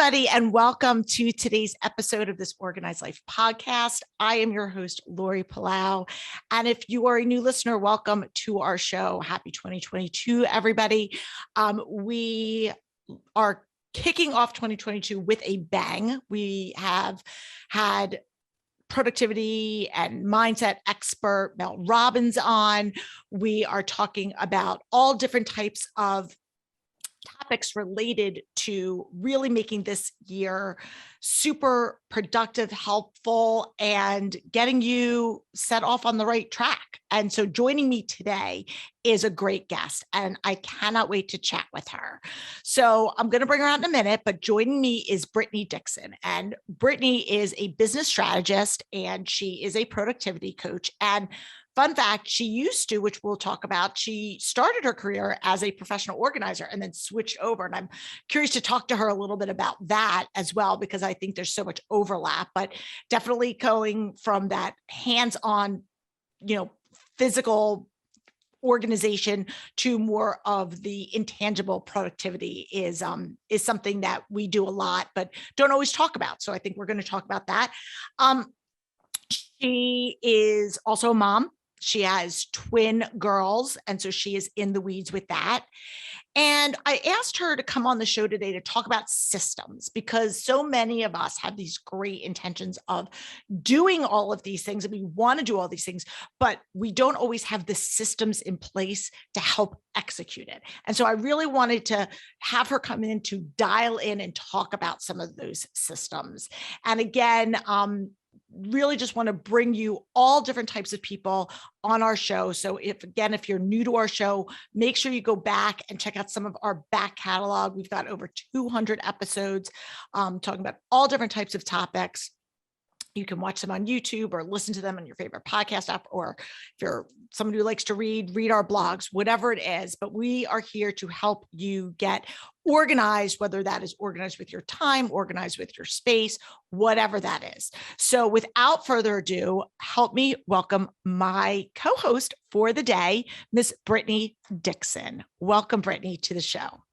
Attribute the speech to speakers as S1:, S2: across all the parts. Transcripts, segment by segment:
S1: everybody, and welcome to today's episode of this Organized Life podcast. I am your host, Laurie Palau. And if you are a new listener, welcome to our show. Happy 2022, everybody. We are kicking off 2022 with a bang. We have had productivity and mindset expert Mel Robbins on. We are talking about all different types of topics related to really making this year super productive, helpful, and getting you set off on the right track. And so joining me today is a great guest, and I cannot wait to chat with her. So I'm going to bring her out in a minute, but joining me is Brittany Dixon. And Brittany is a business strategist, and she is a productivity coach. And fun fact, she used to, which we'll talk about, she started her career as a professional organizer and then switched over. And I'm curious to talk to her a little bit about that as well, because I think there's so much overlap, but definitely going from that hands-on, physical organization to more of the intangible productivity is something that we do a lot, but don't always talk about. So I think we're going to talk about that. She is also a mom. She has twin girls, and so she is in the weeds with that. And I asked her to come on the show today to talk about systems, because so many of us have these great intentions of doing all of these things, and we want to do all these things, but we don't always have the systems in place to help execute it. And so I really wanted to have her come in to dial in and talk about some of those systems. And again, really just want to bring you all different types of people on our show. So if you're new to our show, make sure you go back and check out some of our back catalog. We've got over 200 episodes talking about all different types of topics. You can watch them on YouTube or listen to them on your favorite podcast app, or if you're somebody who likes to read our blogs, whatever it is. But we are here to help you get organized, whether that is organized with your time, organized with your space, whatever that is. So without further ado, help me welcome my co-host for the day, Miss Brittany Dixon. Welcome, Brittany, to the show.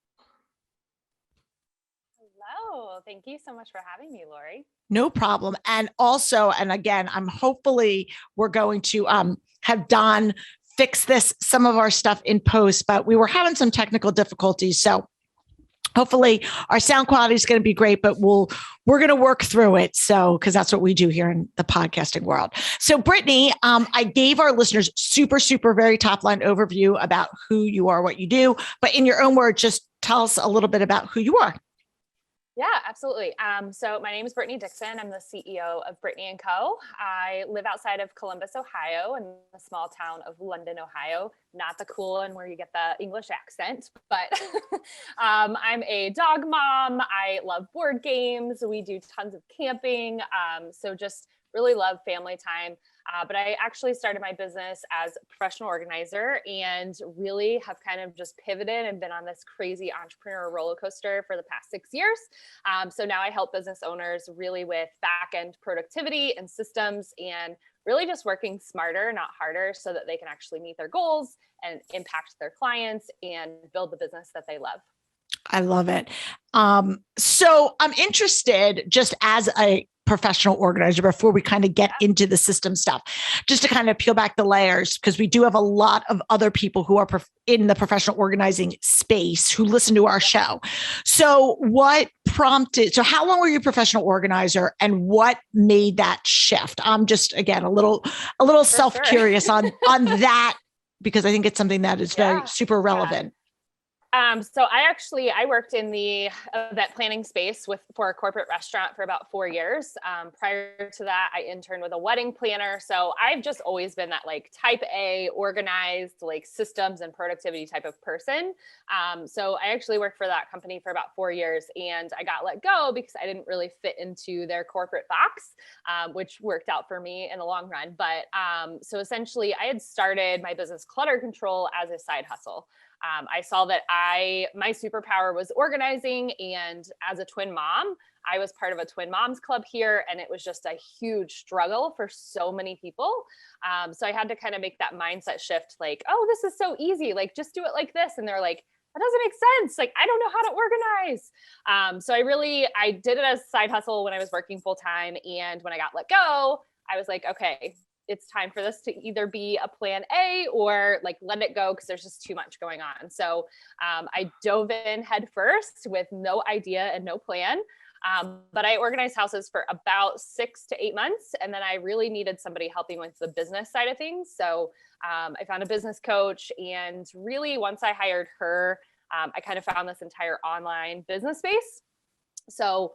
S2: Hello. Thank you so much for having me, Laurie.
S1: No problem. And also, and again, we're going to have Don fix some of our stuff in post, but we were having some technical difficulties. So hopefully our sound quality is going to be great, but we're going to work through it. So, because that's what we do here in the podcasting world. So Brittany, I gave our listeners super very top line overview about who you are, what you do, but in your own words, just tell us a little bit about who you are.
S2: Yeah, absolutely. So my name is Brittany Dixon. I'm the CEO of Brittany Co. I live outside of Columbus, Ohio, in the small town of London, Ohio. Not the cool one where you get the English accent, but I'm a dog mom. I love board games. We do tons of camping. So just really love family time. But I actually started my business as a professional organizer and really have kind of just pivoted and been on this crazy entrepreneur roller coaster for the past 6 years. So now I help business owners really with back-end productivity and systems, and really just working smarter, not harder, so that they can actually meet their goals and impact their clients and build the business that they love.
S1: I love it. So I'm interested, just as a professional organizer, before we kind of get into the system stuff, just to kind of peel back the layers, because we do have a lot of other people who are in the professional organizing space who listen to our show. So how long were you a professional organizer, and what made that shift? I'm just, again, a little self-curious on that, because I think it's something that is very super relevant.
S2: So I worked in the event planning space for a corporate restaurant for about 4 years. Prior to that, I interned with a wedding planner. So I've just always been that like type A, organized, like systems and productivity type of person. So I actually worked for that company for about 4 years, and I got let go because I didn't really fit into their corporate box, which worked out for me in the long run. But so essentially I had started my business Clutter Control as a side hustle. I saw that my superpower was organizing, and as a twin mom, I was part of a twin moms club here, and it was just a huge struggle for so many people. So I had to kind of make that mindset shift, like, oh, this is so easy. Like, just do it like this. And they're like, that doesn't make sense. Like, I don't know how to organize. So I did it as a side hustle when I was working full time. And when I got let go, I was like, okay, it's time for this to either be a plan A or like let it go, because there's just too much going on. So I dove in head first with no idea and no plan. But I organized houses for about 6 to 8 months. And then I really needed somebody helping with the business side of things. So I found a business coach. And really, once I hired her, I kind of found this entire online business space. So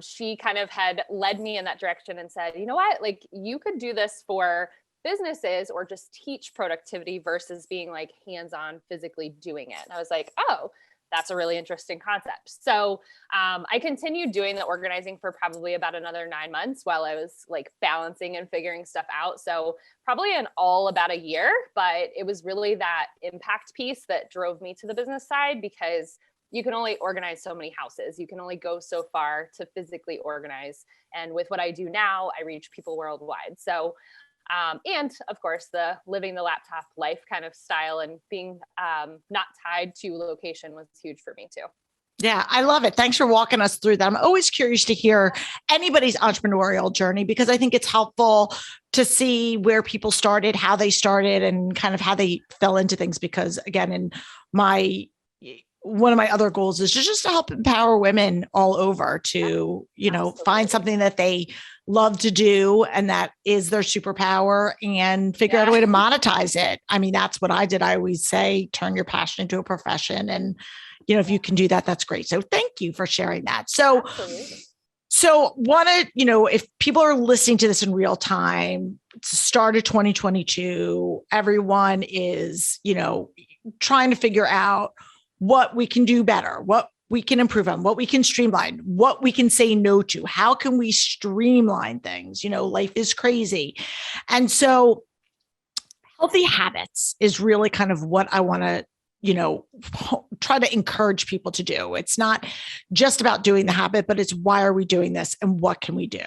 S2: she kind of had led me in that direction and said, you know what, like, you could do this for businesses or just teach productivity versus being like hands-on physically doing it. And I was like, oh, that's a really interesting concept. So I continued doing the organizing for probably about another 9 months while I was like balancing and figuring stuff out. So probably in all about a year, but it was really that impact piece that drove me to the business side, because you can only organize so many houses. You can only go so far to physically organize. And with what I do now, I reach people worldwide. So and of course, the living the laptop life kind of style and being not tied to location was huge for me too.
S1: Yeah, I love it. Thanks for walking us through that. I'm always curious to hear anybody's entrepreneurial journey, because I think it's helpful to see where people started, how they started, and kind of how they fell into things. Because again, one of my other goals is just to help empower women all over to, find something that they love to do and that is their superpower, and figure out a way to monetize it. I mean, that's what I did. I always say, turn your passion into a profession. And, if you can do that, that's great. So thank you for sharing that. So, if people are listening to this in real time, it's the start of 2022, everyone is, trying to figure out what we can do better, what we can improve on, what we can streamline, what we can say no to. How can we streamline things? Life is crazy. And so healthy habits is really kind of what I want to, try to encourage people to do. It's not just about doing the habit, but it's why are we doing this and what can we do?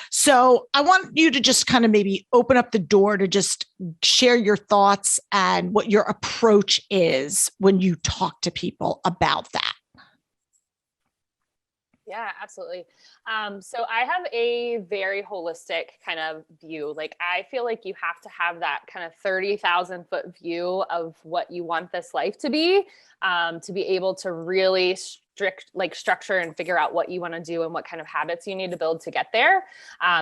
S1: So I want you to just kind of maybe open up the door to just share your thoughts and what your approach is when you talk to people about that.
S2: Yeah, absolutely. So I have a very holistic kind of view. Like, I feel like you have to have that kind of 30,000 foot view of what you want this life to be able to really structure and figure out what you want to do and what kind of habits you need to build to get there.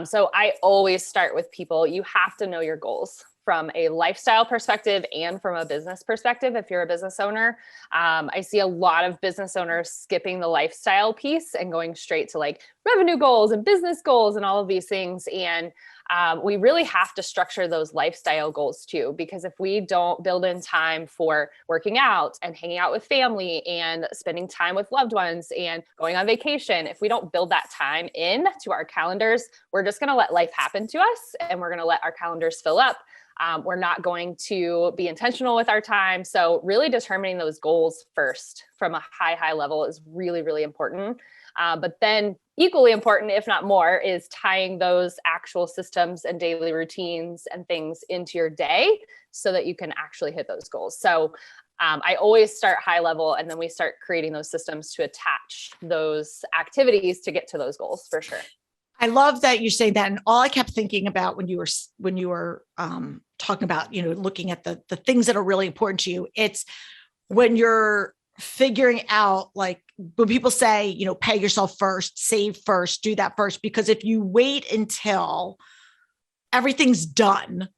S2: So I always start with people. You have to know your goals from a lifestyle perspective and from a business perspective. If you're a business owner, I see a lot of business owners skipping the lifestyle piece and going straight to like revenue goals and business goals and all of these things. And we really have to structure those lifestyle goals too, because if we don't build in time for working out and hanging out with family and spending time with loved ones and going on vacation, if we don't build that time in to our calendars, we're just going to let life happen to us and we're going to let our calendars fill up. We're not going to be intentional with our time. So really determining those goals first from a high level is really, really important. But then equally important, if not more, is tying those actual systems and daily routines and things into your day so that you can actually hit those goals. So I always start high level, and then we start creating those systems to attach those activities to get to those goals for sure.
S1: I love that you're saying that. And all I kept thinking about when you were talking about, looking at the things that are really important to you, it's when you're figuring out, like when people say, pay yourself first, save first, do that first, because if you wait until everything's done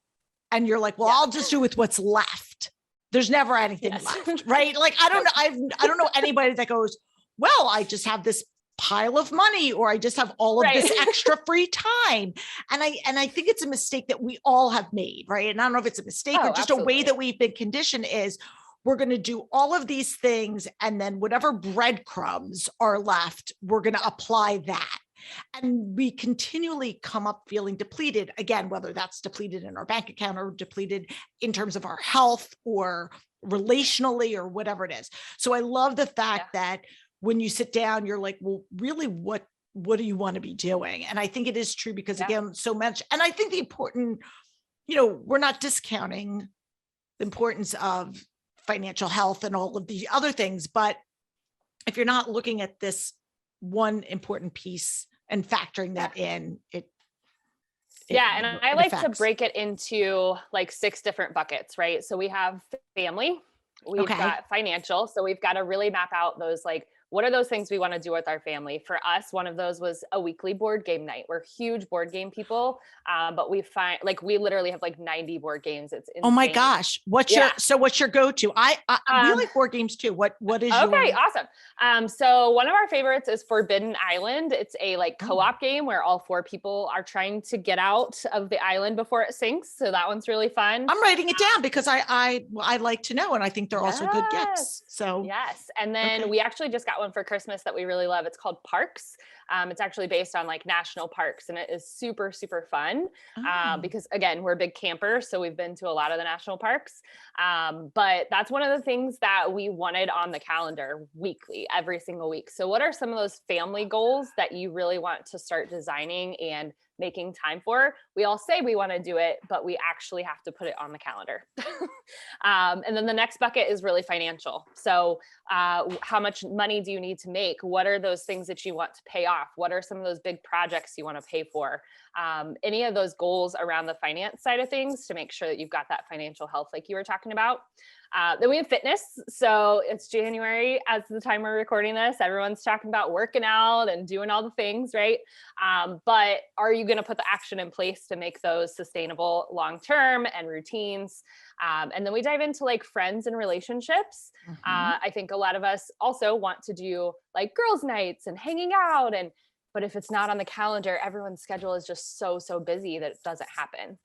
S1: and you're like, well, I'll just do with what's left, there's never anything left, right? Like, I don't know anybody that goes, well, I just have this pile of money, or I just have all of this extra free time. And I think it's a mistake that we all have made, right? And I don't know if it's a mistake or just absolutely. A way that we've been conditioned is we're going to do all of these things, and then whatever breadcrumbs are left, we're going to apply that. And we continually come up feeling depleted, again, whether that's depleted in our bank account or depleted in terms of our health or relationally or whatever it is. So I love the fact that when you sit down, you're like, well, really, what do you want to be doing? And I think it is true because again, so much, and I think the important, we're not discounting the importance of financial health and all of the other things. But if you're not looking at this one important piece and factoring that in,
S2: yeah. And I like to
S1: affects.
S2: break it into like 6 different buckets, right? So we have family, we've got financial. So we've got to really map out those, like, what are those things we want to do with our family? For us, one of those was a weekly board game night. We're huge board game people, but we find like we literally have like 90 board games. It's insane.
S1: Oh my gosh! What's your go-to? We like board games too. What is your?
S2: Okay, awesome. So one of our favorites is Forbidden Island. It's a like co-op game where all 4 people are trying to get out of the island before it sinks. So that one's really fun.
S1: I'm writing it down because I like to know, and I think they're also good gifts. So
S2: yes, and then we actually just got one for Christmas that we really love. It's called Parks. It's actually based on like national parks, and it is super, super fun because again, we're big campers. So we've been to a lot of the national parks. But that's one of the things that we wanted on the calendar weekly, every single week. So what are some of those family goals that you really want to start designing and making time for? We all say we want to do it, but we actually have to put it on the calendar. And then the next bucket is really financial. So how much money do you need to make? What are those things that you want to pay off? What are some of those big projects you want to pay for? Any of those goals around the finance side of things to make sure that you've got that financial health like you were talking about. Then we have fitness. So it's January as the time we're recording this. Everyone's talking about working out and doing all the things, right? But are you going to put the action in place to make those sustainable long-term and routines? And then we dive into like friends and relationships. I think a lot of us also want to do like girls' nights and hanging out. But if it's not on the calendar, everyone's schedule is just so busy that it doesn't happen.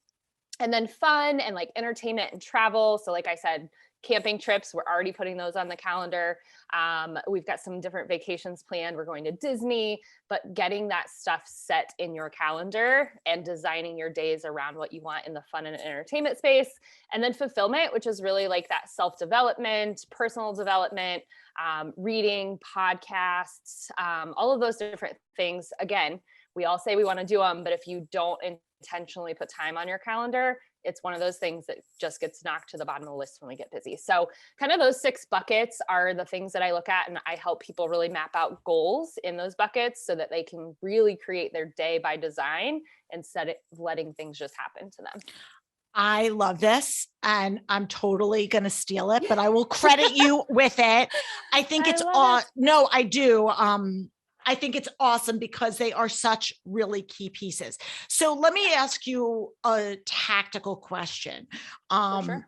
S2: And then fun and like entertainment and travel. So like I said, camping trips, we're already putting those on the calendar. We've got some different vacations planned. We're going to Disney, but getting that stuff set in your calendar and designing your days around what you want in the fun and entertainment space. And then fulfillment, which is really like that self-development, personal development, reading, podcasts, all of those different things. Again, we all say we want to do them, but if you don't intentionally put time on your calendar, it's one of those things that just gets knocked to the bottom of the list when we get busy. So kind of those 6 buckets are the things that I look at, and I help people really map out goals in those buckets so that they can really create their day by design instead of letting things just happen to them.
S1: I love this, and I'm totally going to steal it, but I will credit you with it. I think it's no, I do. I think it's awesome because they are such really key pieces. So let me ask you a tactical question.
S2: Sure.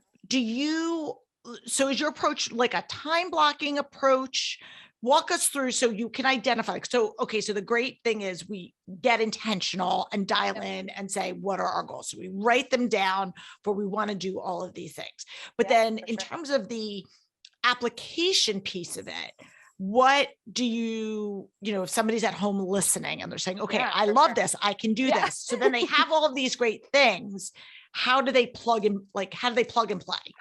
S1: So is your approach like a time blocking approach? Walk us through so you can identify. So the great thing is we get intentional and dial in and say, what are our goals? So we write them down for we want to do all of these things. But then in terms of the application piece of it, what do you if somebody's at home listening and they're saying, okay, I love this, I can do this. So then they have all of these great things. How do they plug and play?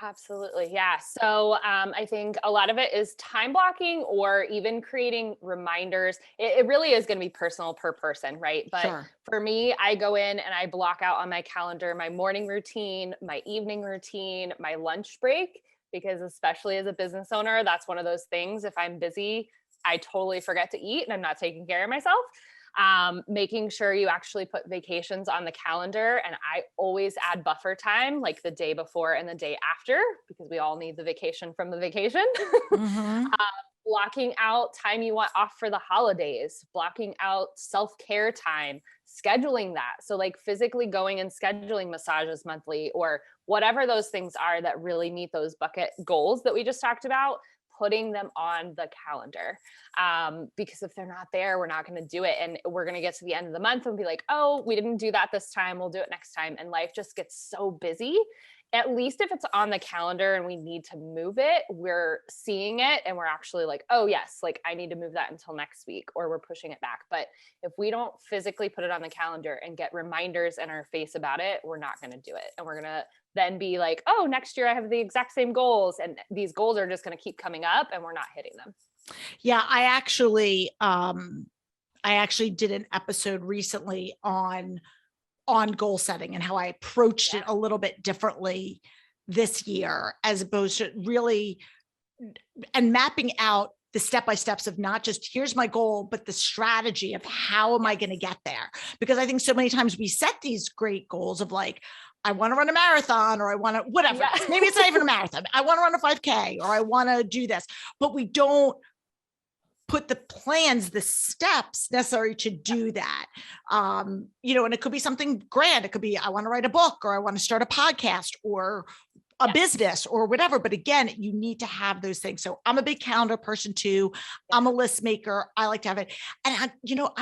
S2: Absolutely. Yeah. So I think a lot of it is time blocking or even creating reminders. It really is going to be personal per person, right? But for me, I go in and I block out on my calendar my morning routine, my evening routine, my lunch break, because especially as a business owner, that's one of those things. If I'm busy, I totally forget to eat and I'm not taking care of myself. Making sure you actually put vacations on the calendar. And I always add buffer time, like the day before and the day after, because we all need the vacation from the vacation. Blocking out time you want off for the holidays, blocking out self-care time, scheduling that. So like physically going and scheduling massages monthly or whatever those things are that really meet those bucket goals that we just talked about, putting them on the calendar. Because if they're not there, we're not going to do it. And we're going to get to the end of the month and be like, oh, we didn't do that this time. We'll do it next time. And life just gets so busy. At least if it's on the calendar and we need to move it, we're seeing it and we're actually like, oh yes, like I need to move that until next week, or we're pushing it back. But if we don't physically put it on the calendar and get reminders in our face about it, we're not going to do it. And we're going to then be like, oh, next year I have the exact same goals. And these goals are just going to keep coming up and we're not hitting them.
S1: Yeah, I actually did an episode recently on goal setting and how I approached it a little bit differently this year, as opposed to really, and mapping out the step-by-steps of not just here's my goal, but the strategy of how am I going to get there? Because I think so many times we set these great goals of like, I want to run a marathon, or I want to, whatever.
S2: Yeah.
S1: Maybe it's not even a marathon. I want to run a 5K, or I want to do this, but we don't put the plans, the steps necessary to do that. And it could be something grand. It could be, I want to write a book, or I want to start a podcast, or a business, or whatever. But again, you need to have those things. So I'm a big calendar person too. I'm a list maker. I like to have it. And I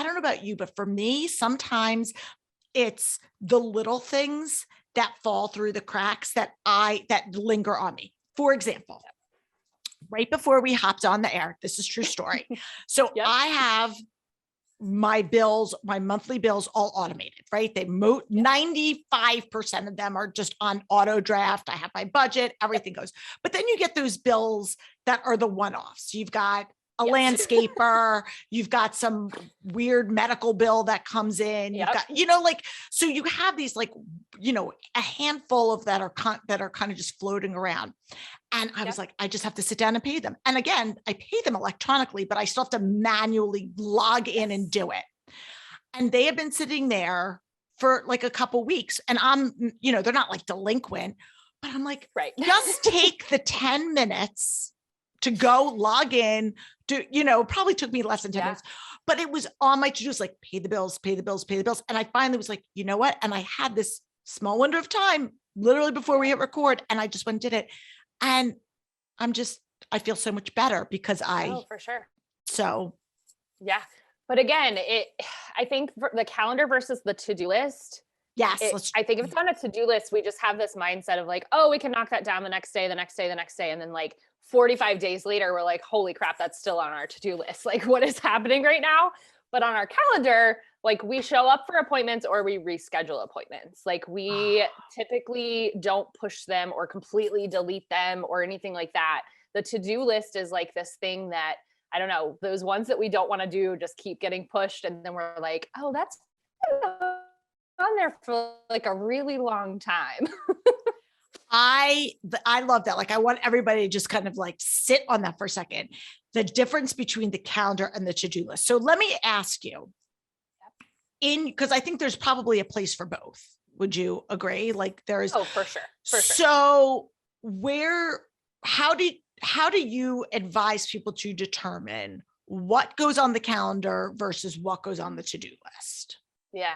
S1: don't know about you, but for me, sometimes it's the little things that fall through the cracks that linger on me. For example, right before we hopped on the air, this is true story. So I have my monthly bills all automated, right? 95% of them are just on auto draft. I have my budget, everything goes. But then you get those bills that are the one-offs. You've got a landscaper, you've got some weird medical bill that comes in, you've got, so you have these a handful of that are kind of just floating around. And I was like, I just have to sit down and pay them. And again, I pay them electronically, but I still have to manually log in and do it. And they have been sitting there for like a couple weeks, and I'm, they're not like delinquent, but I'm like, just take the 10 minutes to go log in to, probably took me less than 10 minutes, but it was on my to-dos, like pay the bills. And I finally was like, you know what? And I had this small window of time literally before we hit record, and I just went and did it. And I feel so much better because
S2: for sure.
S1: So.
S2: Yeah. But again, I think the calendar versus the to-do list.
S1: Yes.
S2: I think if it's on a to-do list, we just have this mindset of like, oh, we can knock that down the next day. And then like 45 days later, we're like, holy crap, that's still on our to-do list. Like, what is happening right now? But on our calendar, like we show up for appointments or we reschedule appointments. Like we typically don't push them or completely delete them or anything like that. The to-do list is like this thing that, I don't know, those ones that we don't want to do just keep getting pushed. And then we're like, oh, that's on there for like a really long time.
S1: I love that. Like, I want everybody to just kind of like sit on that for a second. The difference between the calendar and the to-do list. So let me ask you, because I think there's probably a place for both. Would you agree? Like there is.
S2: Oh, for sure.
S1: So how do you advise people to determine what goes on the calendar versus what goes on the to-do list?
S2: Yeah.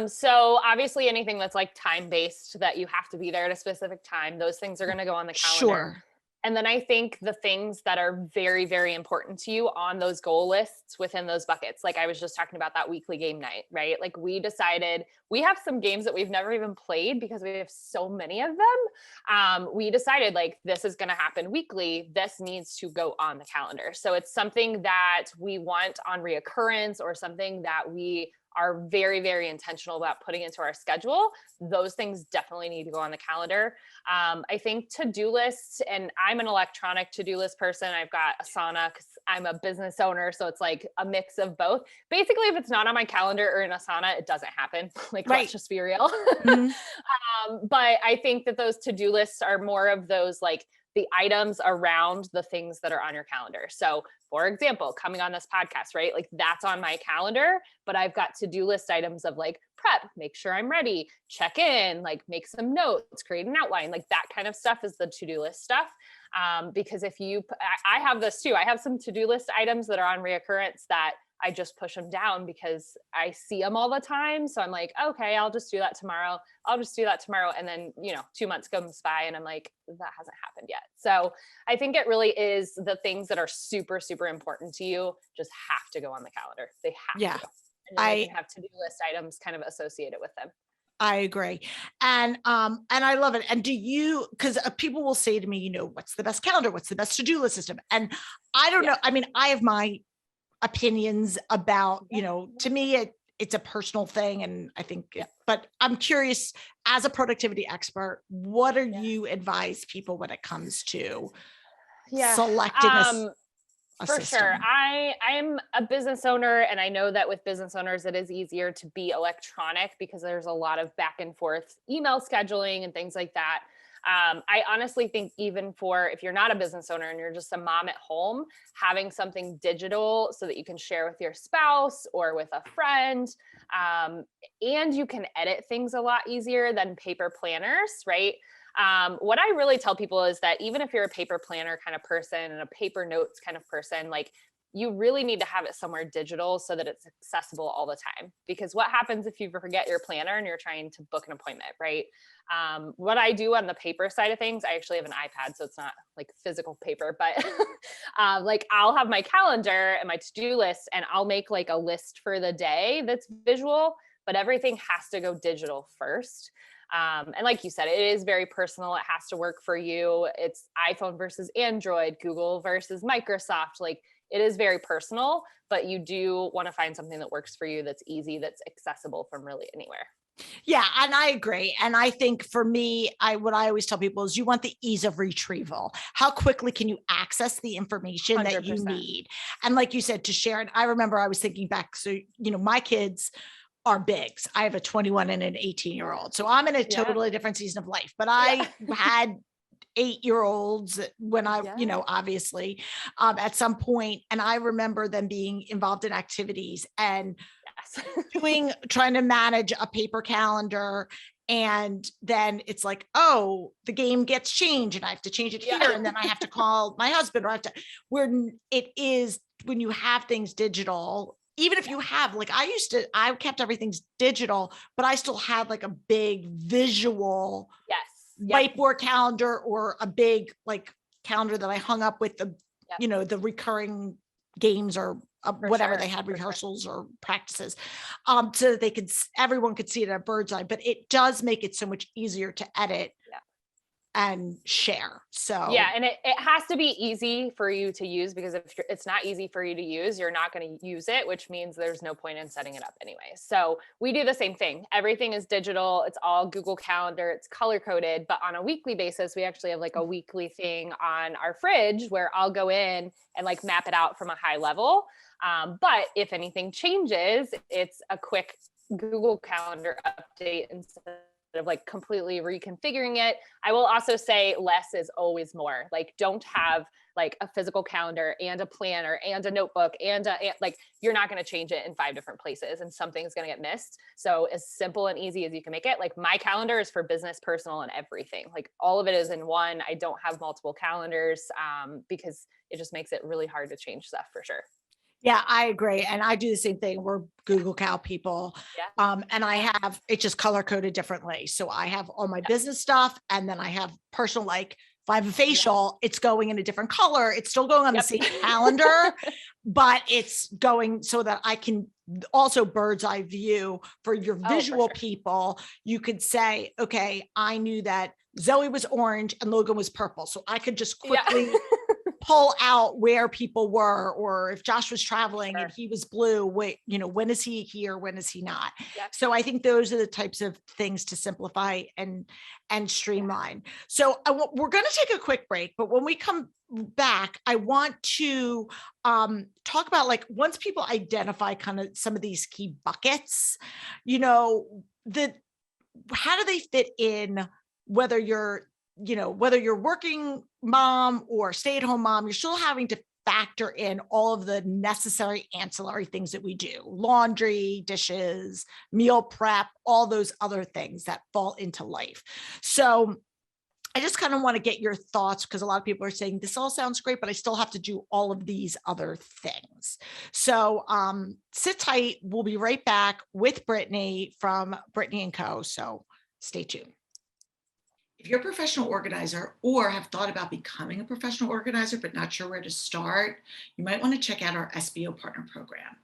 S2: So obviously anything that's like time-based that you have to be there at a specific time, those things are going to go on the calendar.
S1: Sure.
S2: And then I think the things that are very, very important to you on those goal lists within those buckets, like I was just talking about that weekly game night, right? Like we decided we have some games that we've never even played because we have so many of them. We decided like, this is going to happen weekly. This needs to go on the calendar. So it's something that we want on reoccurrence or something that we are very, very intentional about putting into our schedule. Those things definitely need to go on the calendar. I think to-do lists, and I'm an electronic to-do list person. I've got Asana because I'm a business owner. So it's like a mix of both. Basically, if it's not on my calendar or in Asana, it doesn't happen. Like, let's just be real.
S1: Mm-hmm.
S2: But I think that those to-do lists are more of those like the items around the things that are on your calendar. So for example, coming on this podcast, right? Like that's on my calendar, but I've got to-do list items of like prep, make sure I'm ready, check in, like make some notes, create an outline, like that kind of stuff is the to-do list stuff. Because I have this too. I have some to-do list items that are on reoccurrence that I just push them down because I see them all the time. So I'm like, okay, I'll just do that tomorrow. And then, 2 months goes by and I'm like, that hasn't happened yet. So I think it really is the things that are super, super important to you just have to go on the calendar. They have to go. And then you can have to-do list items kind of associated with them.
S1: I agree. And I love it. And because people will say to me, what's the best calendar? What's the best to-do list system? And I don't know. I mean, I have my opinions about, to me, it's a personal thing. And I think, but I'm curious, as a productivity expert, what do you advise people when it comes to selecting a
S2: for
S1: system?
S2: sure. I'm a business owner, and I know that with business owners, it is easier to be electronic because there's a lot of back and forth email scheduling and things like that. I honestly think even for if you're not a business owner and you're just a mom at home, having something digital so that you can share with your spouse or with a friend, and you can edit things a lot easier than paper planners, right? What I really tell people is that even if you're a paper planner kind of person and a paper notes kind of person, like you really need to have it somewhere digital so that it's accessible all the time. Because what happens if you forget your planner and you're trying to book an appointment, right? What I do on the paper side of things, I actually have an iPad, so it's not like physical paper, but like I'll have my calendar and my to-do list, and I'll make like a list for the day that's visual, but everything has to go digital first. And like you said, it is very personal. It has to work for you. It's iPhone versus Android, Google versus Microsoft. Like it is very personal, but you do want to find something that works for you, that's easy, that's accessible from really anywhere.
S1: Yeah, and I agree. And I think for me, what I always tell people is you want the ease of retrieval. How quickly can you access the information 100%. That you need? And like you said, to share it, I remember I was thinking back. So, my kids are bigs. I have a 21 and an 18-year-old. So I'm in a totally different season of life, but I had 8-year-olds when I, obviously, at some point. And I remember them being involved in activities and trying to manage a paper calendar. And then it's like, oh, the game gets changed and I have to change it here. And then I have to call my husband, or when you have things digital, even if you have, like I kept everything's digital, but I still had like a big visual whiteboard calendar, or a big like calendar that I hung up with the, the recurring games or whatever they had, rehearsals or practices, so that everyone could see it at a bird's eye. But it does make it so much easier to edit and share. So
S2: and it has to be easy for you to use, because if it's not easy for you to use, you're not going to use it, which means there's no point in setting it up anyway. So we do the same thing. Everything is digital. It's all Google Calendar. It's color coded, but on a weekly basis, we actually have like a weekly thing on our fridge where I'll go in and like map it out from a high level. But if anything changes, it's a quick Google Calendar update instead of like completely reconfiguring it. I will also say less is always more. Like don't have like a physical calendar and a planner and a notebook and like you're not going to change it in 5 different places and something's going to get missed. So as simple and easy as you can make it. Like my calendar is for business, personal, and everything. Like all of it is in one. I don't have multiple calendars because it just makes it really hard to change stuff for sure.
S1: Yeah, I agree. And I do the same thing. We're Google Cal people. And it's just color coded differently. So I have all my business stuff, and then I have personal, like if I have a facial, it's going in a different color. It's still going on the same calendar, but it's going so that I can also bird's eye view for your visual people. You could say, okay, I knew that Zoe was orange and Logan was purple. So I could just quickly pull out where people were, or if Josh was traveling and he was blue, when is he here? When is he not? So I think those are the types of things to simplify and streamline. So we're going to take a quick break, but when we come back, I want to talk about, like, once people identify kind of some of these key buckets, how do they fit in, whether you're working mom or stay-at-home mom, you're still having to factor in all of the necessary ancillary things that we do: laundry, dishes, meal prep, all those other things that fall into life. So I just kind of want to get your thoughts, because a lot of people are saying this all sounds great, but I still have to do all of these other things. So sit tight. We'll be right back with Brittany from Brittany Co. So stay tuned. If you're a professional organizer or have thought about becoming a professional organizer but not sure where to start, you might want to check out our SBO Partner Program.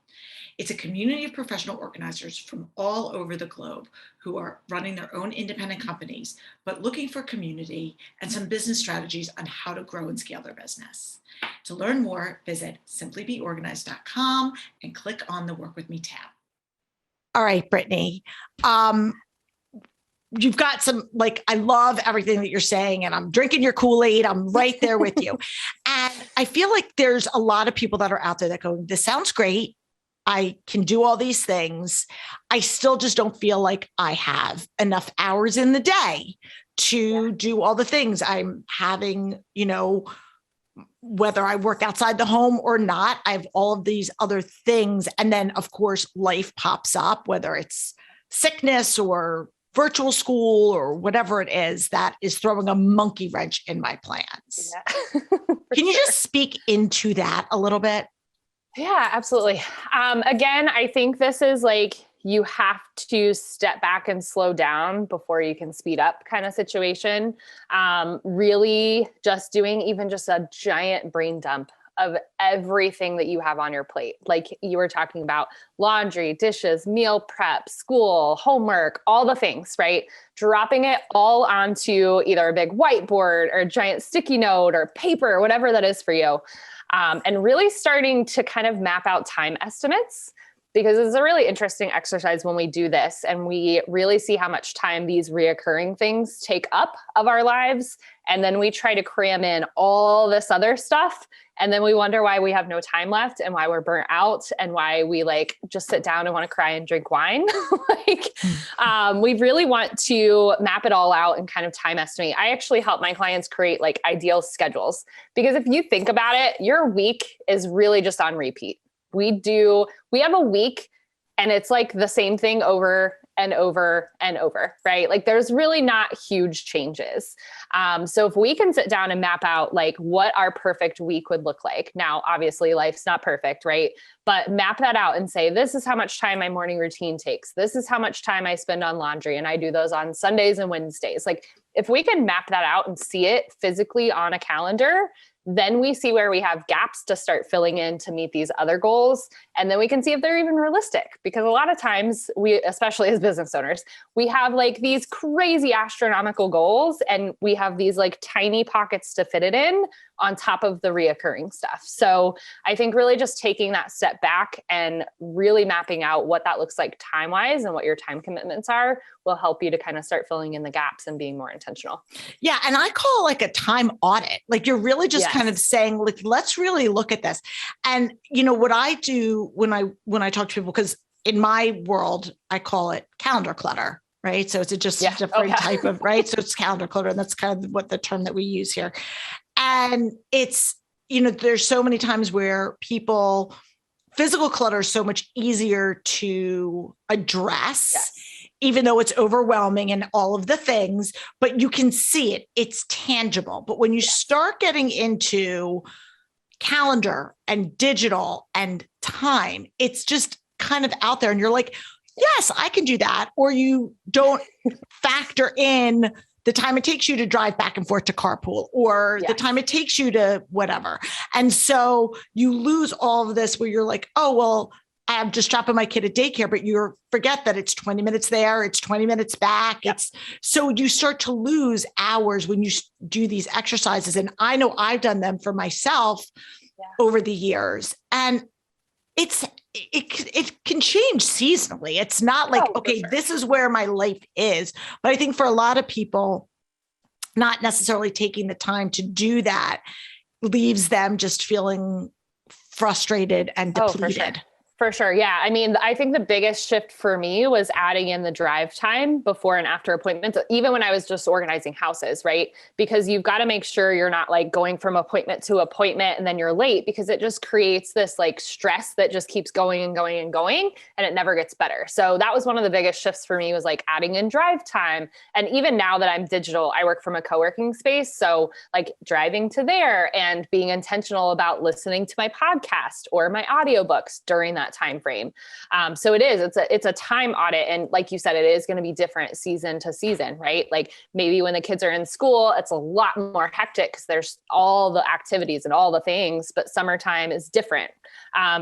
S1: It's a community of professional organizers from all over the globe who are running their own independent companies, but looking for community and some business strategies on how to grow and scale their business. To learn more, visit simplybeorganized.com and click on the Work With Me tab. All right, Brittany. You've got some, like, I love everything that you're saying, and I'm drinking your Kool-Aid. I'm right there with you. And I feel like there's a lot of people that are out there that go, this sounds great. I can do all these things. I still just don't feel like I have enough hours in the day to do all the things I'm having, whether I work outside the home or not. I have all of these other things. And then, of course, life pops up, whether it's sickness or virtual school or whatever it is that is throwing a monkey wrench in my plans.
S2: Yeah.
S1: Can you just speak into that a little bit?
S2: Yeah, absolutely. Again, I think this is like, you have to step back and slow down before you can speed up kind of situation. Really just doing even just a giant brain dump of everything that you have on your plate. Like you were talking about laundry, dishes, meal prep, school, homework, all the things, right? Dropping it all onto either a big whiteboard or a giant sticky note or paper, whatever that is for you. And really starting to kind of map out time estimates, because it's a really interesting exercise when we do this and we really see how much time these reoccurring things take up of our lives. And then we try to cram in all this other stuff. And then we wonder why we have no time left and why we're burnt out and why we just sit down and want to cry and drink wine. We really want to map it all out and kind of time estimate. I actually help my clients create ideal schedules, because if you think about it, your week is really just on repeat. We have a week and it's like the same thing over and over and over, right? There's really not huge changes. So if we can sit down and map out what our perfect week would look like. Now, obviously life's not perfect, right? But map that out and say, this is how much time my morning routine takes. This is how much time I spend on laundry. And I do those on Sundays and Wednesdays. If we can map that out and see it physically on a calendar, then we see where we have gaps to start filling in to meet these other goals. And then we can see if they're even realistic, because a lot of times we, especially as business owners, we have these crazy astronomical goals and we have these tiny pockets to fit it in on top of the reoccurring stuff. So I think really just taking that step back and really mapping out what that looks like time-wise and what your time commitments are will help you to kind of start filling in the gaps and being more intentional.
S1: Yeah. And I call it a time audit. You're really just kind of saying, let's really look at this. And what I do when I talk to people, because in my world, I call it calendar clutter, right? So it's a different type of, right? So it's calendar clutter. And that's kind of what the term that we use here. And it's, there's so many times where physical clutter is so much easier to address, even though it's overwhelming and all of the things, but you can see it, it's tangible. But when you start getting into calendar and digital and time, it's just kind of out there and you're like, yes, I can do that. Or you don't factor in the time it takes you to drive back and forth to carpool, or the time it takes you to whatever. And so you lose all of this where you're like, oh, well, I'm just dropping my kid at daycare, but you forget that it's 20 minutes there, it's 20 minutes back. So you start to lose hours when you do these exercises. And I know I've done them for myself over the years. And it can change seasonally. It's not this is where my life is. But I think for a lot of people, not necessarily taking the time to do that leaves them just feeling frustrated and depleted.
S2: For sure. Yeah. I mean, I think the biggest shift for me was adding in the drive time before and after appointments, even when I was just organizing houses, right? Because you've got to make sure you're not going from appointment to appointment and then you're late, because it just creates this stress that just keeps going and going and going and it never gets better. So that was one of the biggest shifts for me, was adding in drive time. And even now that I'm digital, I work from a co-working space. So driving to there and being intentional about listening to my podcast or my audiobooks during that time frame. So it's a time audit. And like you said, it is going to be different season to season, right? Maybe when the kids are in school, it's a lot more hectic because there's all the activities and all the things, but summertime is different.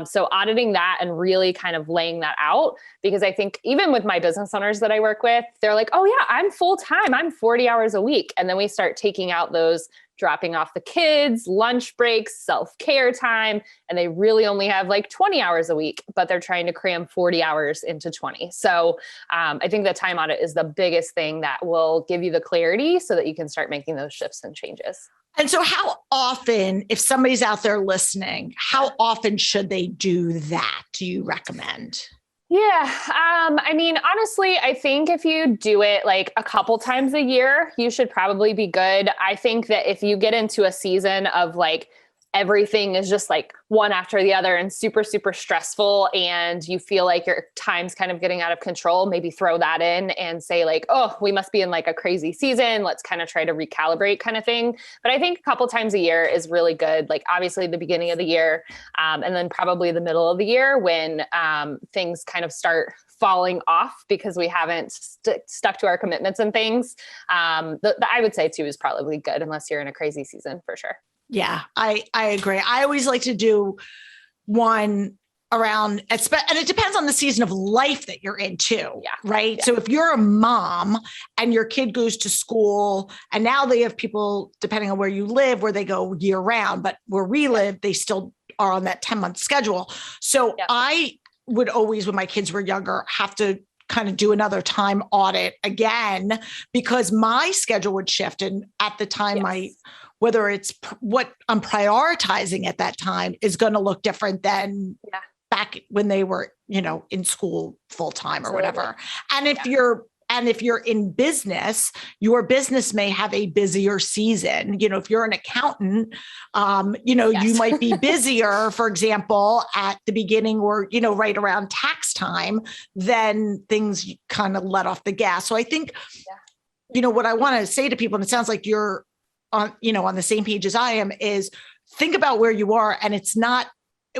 S2: So auditing that and really kind of laying that out, because I think even with my business owners that I work with, they're like, oh yeah, I'm full time. I'm 40 hours a week. And then we start taking out those dropping off the kids, lunch breaks, self-care time, and they really only have 20 hours a week, but they're trying to cram 40 hours into 20. So I think the time audit is the biggest thing that will give you the clarity so that you can start making those shifts and changes.
S1: And so how often, if somebody's out there listening, how often should they do that? Do you recommend?
S2: Yeah. I mean, honestly, I think if you do it like a couple times a year, you should probably be good. I think that if you get into a season of like everything is just like one after the other and super, super stressful, and you feel like your time's kind of getting out of control, maybe throw that in and say like, oh, we must be in like a crazy season. Let's kind of try to recalibrate kind of thing. But I think a couple times a year is really good. Like obviously the beginning of the year, and then probably the middle of the year when things kind of start falling off because we haven't stuck to our commitments and things. I would say too is probably good unless you're in a crazy season for sure.
S1: Yeah, I agree. I always like to do one around, and it depends on the season of life that you're in too, right? Yeah. So if you're a mom and your kid goes to school, and now they have people, depending on where you live, where they go year round, but where we live, they still are on that 10-month schedule. So I would always, when my kids were younger, have to kind of do another time audit again, because my schedule would shift. And at the time, whether it's what I'm prioritizing at that time is going to look different than back when they were, in school full time or whatever. And if you're in business, your business may have a busier season. If you're an accountant, you might be busier, for example, at the beginning or, right around tax time, then things kind of let off the gas. So I think, what I want to say to people, and it sounds like you're on the same page as I am, is think about where you are. And it's not,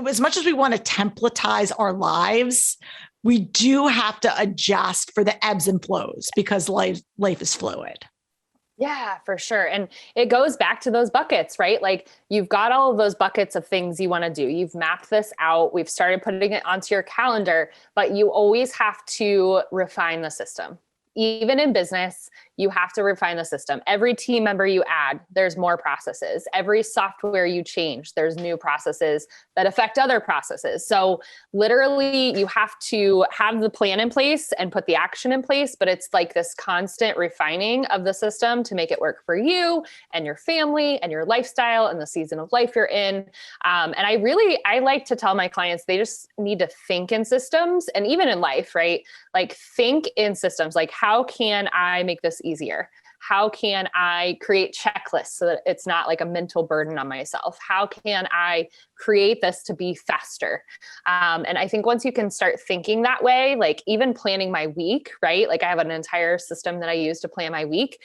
S1: as much as we want to templatize our lives, we do have to adjust for the ebbs and flows because life is fluid.
S2: Yeah, for sure. And it goes back to those buckets, right? Like you've got all of those buckets of things you want to do. You've mapped this out. We've started putting it onto your calendar, but you always have to refine the system. Even in business, you have to refine the system. Every team member you add, there's more processes. Every software you change, there's new processes that affect other processes. So literally you have to have the plan in place and put the action in place, but it's like this constant refining of the system to make it work for you and your family and your lifestyle and the season of life you're in. And I like to tell my clients, they just need to think in systems, and even in life, right? Like think in systems, like how can I make this easier? How can I create checklists so that it's not like a mental burden on myself? How can I create this to be faster? And I think once you can start thinking that way, like even planning my week, right? Like I have an entire system that I use to plan my week.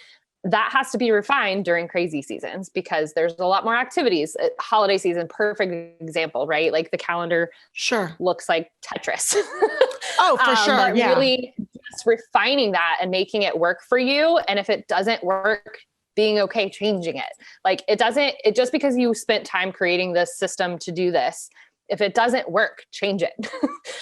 S2: That has to be refined during crazy seasons because there's a lot more activities. Holiday season, perfect example, right? Like the calendar looks like Tetris.
S1: Oh, for sure.
S2: But really just refining that and making it work for you. And if it doesn't work, being okay changing it. Like it just because you spent time creating this system to do this, if it doesn't work, change it.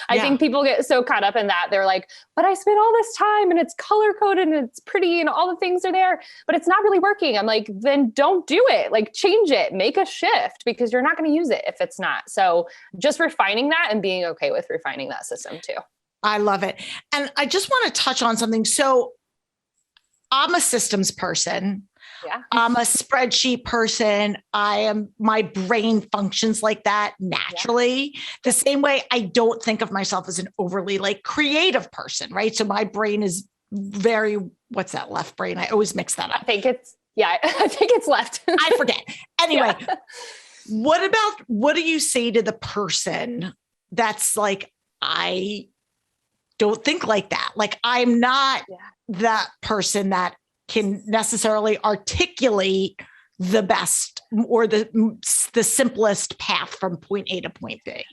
S2: I think people get so caught up in that. They're like, but I spent all this time and it's color coded and it's pretty and all the things are there, but it's not really working. I'm like, then don't do it. Like change it, make a shift because you're not going to use it if it's not. So just refining that and being okay with refining that system too.
S1: I love it. And I just want to touch on something. So I'm a systems person.
S2: Yeah.
S1: I'm a spreadsheet person. My brain functions like that naturally. The same way I don't think of myself as an overly like creative person, right? So my brain is very, what's that, left brain? I always mix that up.
S2: I think it's left.
S1: I forget. Anyway, what do you say to the person that's like, I don't think like that. Like I'm not that person that can necessarily articulate the best or the simplest path from point A to point B.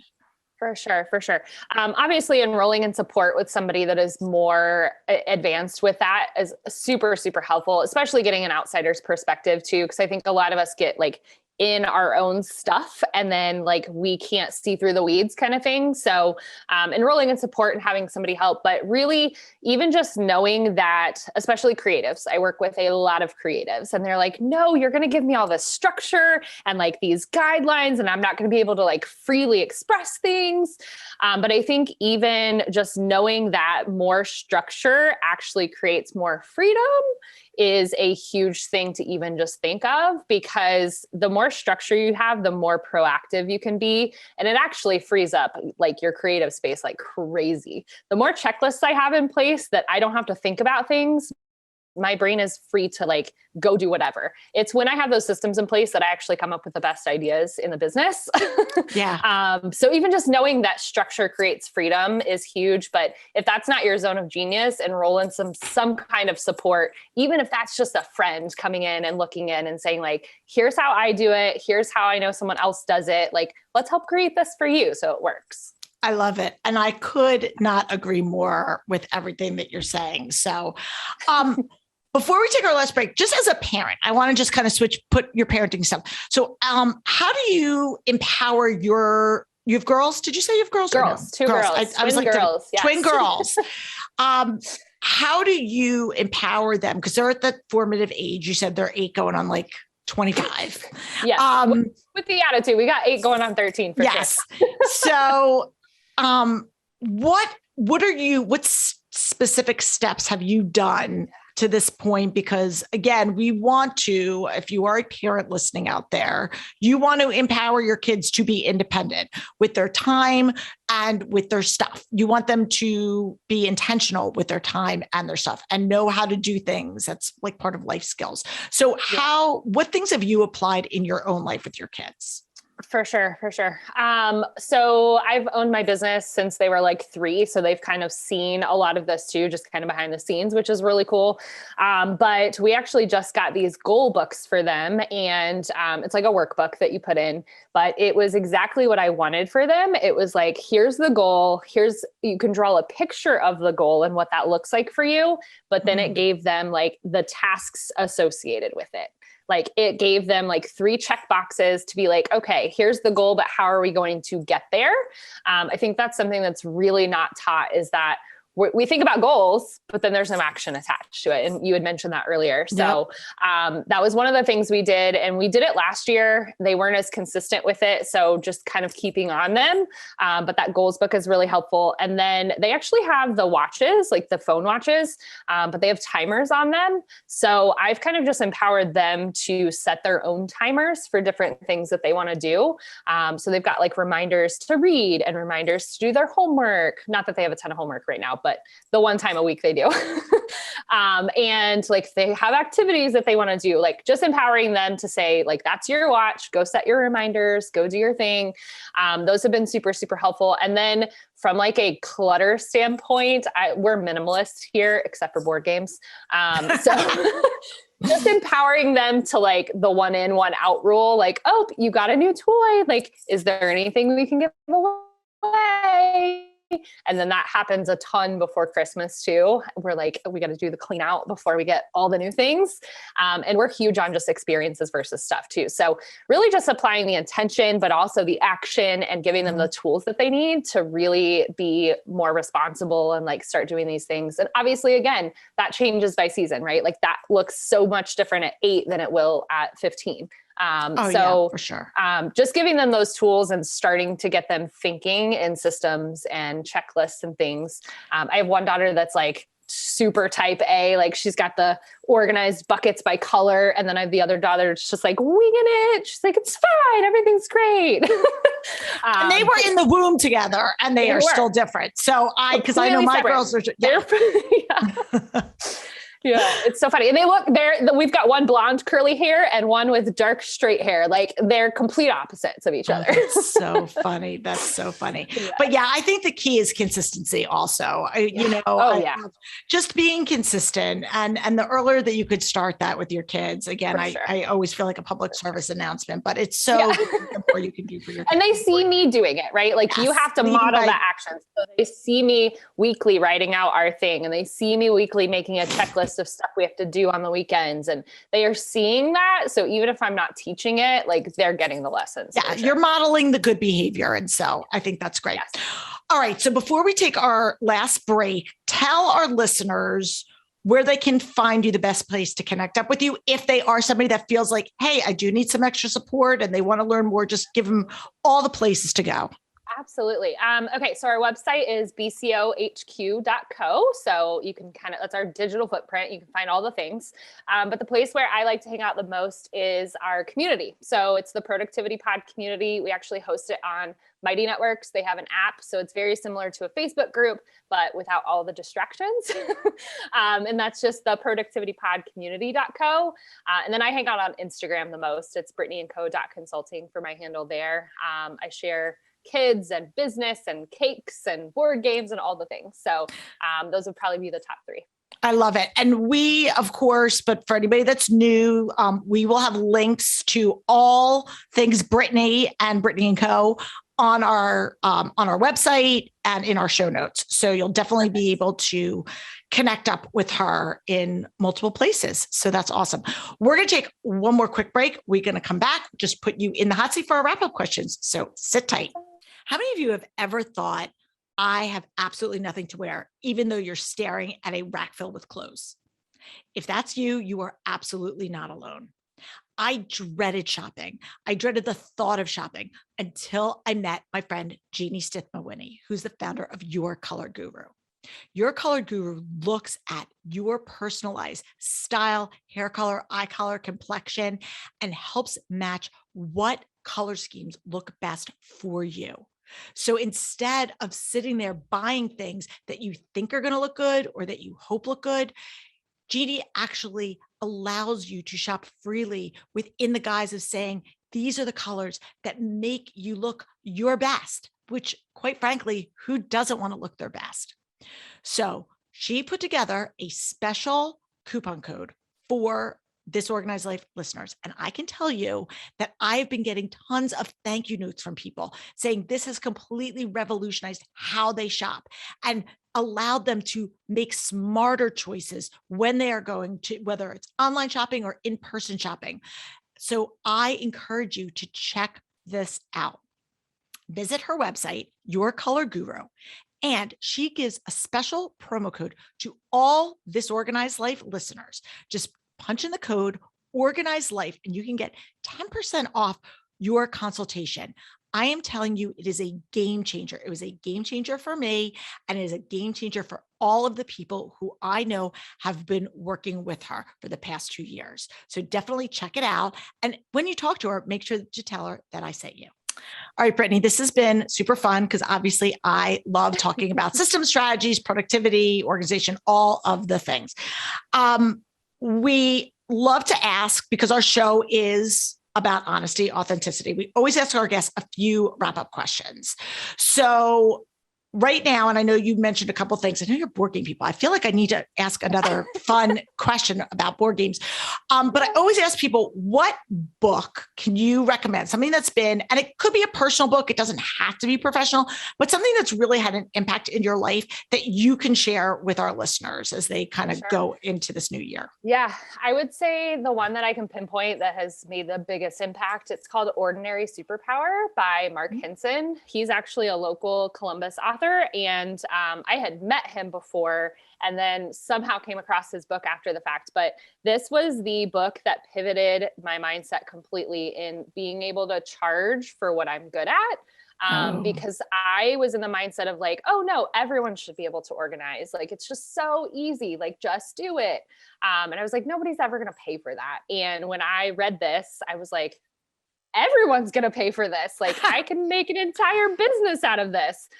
S2: For sure. Obviously enrolling in support with somebody that is more advanced with that is super, super helpful, especially getting an outsider's perspective too. Cause I think a lot of us get like in our own stuff, and then like we can't see through the weeds kind of thing. So enrolling in support and having somebody help, but really even just knowing that, especially creatives, I work with a lot of creatives, and they're like, no, you're going to give me all this structure and like these guidelines, and I'm not going to be able to like freely express things. But I think even just knowing that more structure actually creates more freedom is a huge thing to even just think of, because the more structure you have, the more proactive you can be. And it actually frees up like your creative space like crazy. The more checklists I have in place that I don't have to think about things, my brain is free to like go do whatever. It's when I have those systems in place that I actually come up with the best ideas in the business.
S1: Yeah.
S2: So even just knowing that structure creates freedom is huge. But if that's not your zone of genius, enroll in some kind of support, even if that's just a friend coming in and looking in and saying like, here's how I do it. Here's how I know someone else does it. Like, let's help create this for you so it works.
S1: I love it. And I could not agree more with everything that you're saying. So, before we take our last break, just as a parent, I want to just kind of put your parenting stuff. So, how do you empower you have girls? Did you say you have girls?
S2: Girls, two girls.
S1: I was like,
S2: girls, yes.
S1: Twin girls. How do you empower them? Because they're at the formative age. You said they're 8 going on like 25.
S2: Yes. With the attitude, we got 8 going on 13 for
S1: yes.
S2: sure.
S1: So, what specific steps have you done to this point? Because again, we want to, if you are a parent listening out there, you want to empower your kids to be independent with their time and with their stuff. You want them to be intentional with their time and their stuff and know how to do things. That's like part of life skills. So what things have you applied in your own life with your kids?
S2: For sure. So I've owned my business since they were like 3. So they've kind of seen a lot of this too, just kind of behind the scenes, which is really cool. But we actually just got these goal books for them. And it's like a workbook that you put in, but it was exactly what I wanted for them. It was like, here's the goal. You can draw a picture of the goal and what that looks like for you. But then it gave them like the tasks associated with it. Like it gave them like 3 check boxes to be like, okay, here's the goal, but how are we going to get there? I think that's something that's really not taught, is that we think about goals, but then there's no action attached to it. And you had mentioned that earlier. So that was one of the things we did, and we did it last year. They weren't as consistent with it. So just kind of keeping on them. But that goals book is really helpful. And then they actually have the watches, like the phone watches, but they have timers on them. So I've kind of just empowered them to set their own timers for different things that they want to do. So they've got like reminders to read and reminders to do their homework. Not that they have a ton of homework right now, but the one time a week they do. And like they have activities that they want to do, like just empowering them to say like, that's your watch, go set your reminders, go do your thing. Those have been super, super helpful. And then from like a clutter standpoint, we're minimalist here, except for board games. So just empowering them to like the 1 in, 1 out rule, like, oh, you got a new toy. Like, is there anything we can give away? And then that happens a ton before Christmas too. We're like, we got to do the clean out before we get all the new things. And we're huge on just experiences versus stuff too. So really just applying the intention, but also the action and giving them the tools that they need to really be more responsible and like start doing these things. And obviously, again, that changes by season, right? Like that looks so much different at 8 than it will at 15.
S1: Yeah, for sure.
S2: Just giving them those tools and starting to get them thinking in systems and checklists and things. I have one daughter that's like super type A, like she's got the organized buckets by color. And then I have the other daughter that's just like winging it. She's like, it's fine. Everything's great.
S1: And they were in the womb together and they are still different. So because I know my girls are,
S2: yeah, it's so funny. And we've got one blonde curly hair and one with dark straight hair. Like they're complete opposites of each other.
S1: That's so funny. That's so funny. Yeah. But yeah, I think the key is consistency also. Just being consistent and the earlier that you could start that with your kids. Again, I always feel like a public service announcement, but it's so the more you can do for your kids.
S2: And they see me doing it, right? Like you have to model that action. So they see me weekly writing out our thing and they see me weekly making a checklist list of stuff we have to do on the weekends, and they are seeing that. So even if I'm not teaching it, like they're getting the lessons.
S1: Yeah, you're modeling the good behavior. And so I think that's great.
S2: Yes.
S1: All right. So before we take our last break, tell our listeners where they can find you, the best place to connect up with you. If they are somebody that feels like, hey, I do need some extra support and they want to learn more, just give them all the places to go.
S2: Absolutely. Okay. So our website is bcohq.co. So you can that's our digital footprint. You can find all the things. But the place where I like to hang out the most is our community. So it's the Productivity Pod community. We actually host it on Mighty Networks. They have an app. So it's very similar to a Facebook group, but without all the distractions. And that's just the productivitypodcommunity.co. And then I hang out on Instagram the most. It's brittanyandco.consulting for my handle there. I share kids and business and cakes and board games and all the things. So those would probably be the top three.
S1: I love it. And we, of course, but for anybody that's new, we will have links to all things Brittany and Brittany Co. on our website and in our show notes. So you'll definitely be able to connect up with her in multiple places. So that's awesome. We're going to take one more quick break. We're going to come back, just put you in the hot seat for our wrap-up questions. So sit tight. How many of you have ever thought, I have absolutely nothing to wear, even though you're staring at a rack filled with clothes? If that's you, you are absolutely not alone. I dreaded shopping. I dreaded the thought of shopping until I met my friend, Jeannie Stithma-Winnie, who's the founder of Your Color Guru. Your Color Guru looks at your personalized style, hair color, eye color, complexion, and helps match what color schemes look best for you. So instead of sitting there buying things that you think are going to look good or that you hope look good, Jeannie actually allows you to shop freely within the guise of saying, these are the colors that make you look your best, which quite frankly, who doesn't want to look their best? So she put together a special coupon code for This Organized Life listeners. And I can tell you that I've been getting tons of thank you notes from people saying this has completely revolutionized how they shop and allowed them to make smarter choices when they are going to, whether it's online shopping or in-person shopping. So I encourage you to check this out. Visit her website, Your Color Guru, and she gives a special promo code to all This Organized Life listeners. Just punch in the code Organized Life and you can get 10% off your consultation. I am telling you, it is a game changer. It was a game changer for me, and it is a game changer for all of the people who I know have been working with her for the past 2 years. So definitely check it out. And when you talk to her, make sure that you tell her that I sent you. All right, Brittany, this has been super fun because obviously I love talking about system strategies, productivity, organization, all of the things. We love to ask, because our show is about honesty, authenticity. We always ask our guests a few wrap-up questions. So right now, and I know you mentioned a couple of things. I know you're board game people. I feel like I need to ask another fun question about board games. But I always ask people, what book can you recommend? Something that's been, and it could be a personal book. It doesn't have to be professional, but something that's really had an impact in your life that you can share with our listeners as they kind of go into this new year.
S2: Yeah, I would say the one that I can pinpoint that has made the biggest impact, it's called Ordinary Superpower by Mark Henson. He's actually a local Columbus author. And I had met him before and then somehow came across his book after the fact. But this was the book that pivoted my mindset completely in being able to charge for what I'm good at. Because I was in the mindset of like, oh no, everyone should be able to organize. Like, it's just so easy, like just do it. And I was like, nobody's ever going to pay for that. And when I read this, I was like, everyone's going to pay for this. Like I can make an entire business out of this.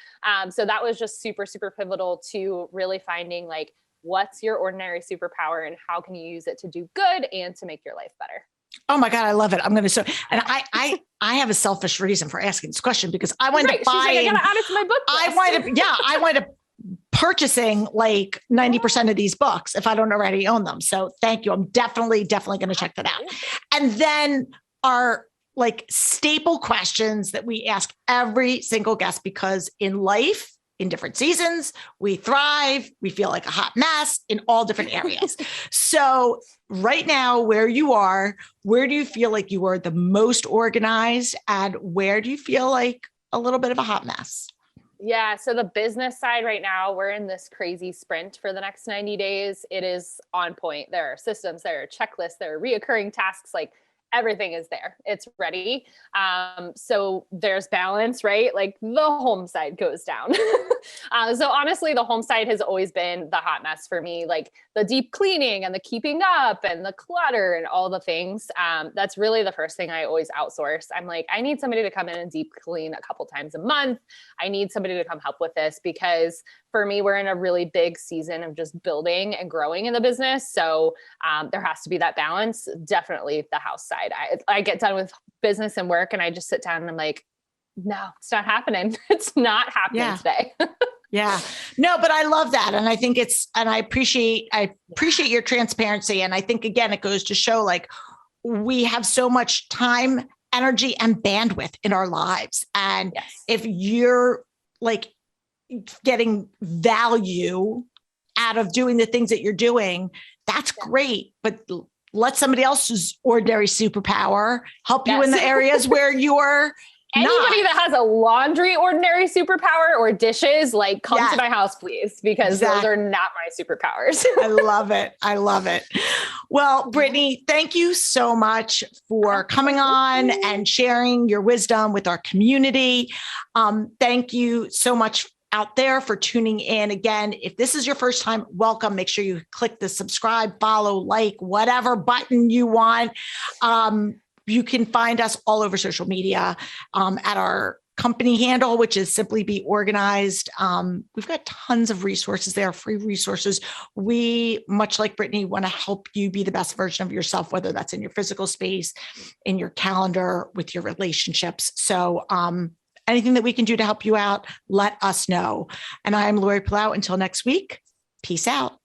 S2: So that was just super, super pivotal to really finding like, what's your ordinary superpower and how can you use it to do good and to make your life better?
S1: Oh my God, I love it. I'm going to, and I have a selfish reason for asking this question because I wanted to buy,
S2: I got to add it to my book list.
S1: I wanted to purchasing like 90% of these books if I don't already own them. So thank you. I'm definitely going to check that out. And then our like staple questions that we ask every single guest, because in life, in different seasons. We thrive. We feel like a hot mess in all different areas. So right now, where you are, where do you feel like you are the most organized, and where do you feel like a little bit of a hot mess?
S2: Yeah. So the business side right now, we're in this crazy sprint for the next 90 days. It is on point. There are systems, there are checklists, there are reoccurring tasks, like everything is there. It's ready. So there's balance, right? Like the home side goes down. So honestly, the home side has always been the hot mess for me, like the deep cleaning and the keeping up and the clutter and all the things. That's really the first thing I always outsource. I'm like, I need somebody to come in and deep clean a couple times a month. I need somebody to come help with this, because for me, we're in a really big season of just building and growing in the business. So there has to be that balance. Definitely the house side. I get done with business and work and I just sit down and I'm like, no, it's not happening. It's not happening today.
S1: Yeah, no, but I love that. And I think and I appreciate your transparency. And I think, again, it goes to show, like, we have so much time, energy, and bandwidth in our lives. And if you're like getting value out of doing the things that you're doing, that's great. But let somebody else's ordinary superpower help you in the areas where you're
S2: anybody that has a laundry ordinary superpower or dishes, like, come to my house, please, because those are not my superpowers.
S1: I love it. I love it. Well, Brittany, thank you so much for coming on and sharing your wisdom with our community. Thank you so much out there for tuning in. Again, if this is your first time, welcome. Make sure you click the subscribe, follow, like, whatever button you want. You can find us all over social media at our company handle, which is Simply Be Organized. We've got tons of resources there, free resources. We, much like Brittany, want to help you be the best version of yourself, whether that's in your physical space, in your calendar, with your relationships. So anything that we can do to help you out, let us know. And I'm Laurie Palau. Until next week, peace out.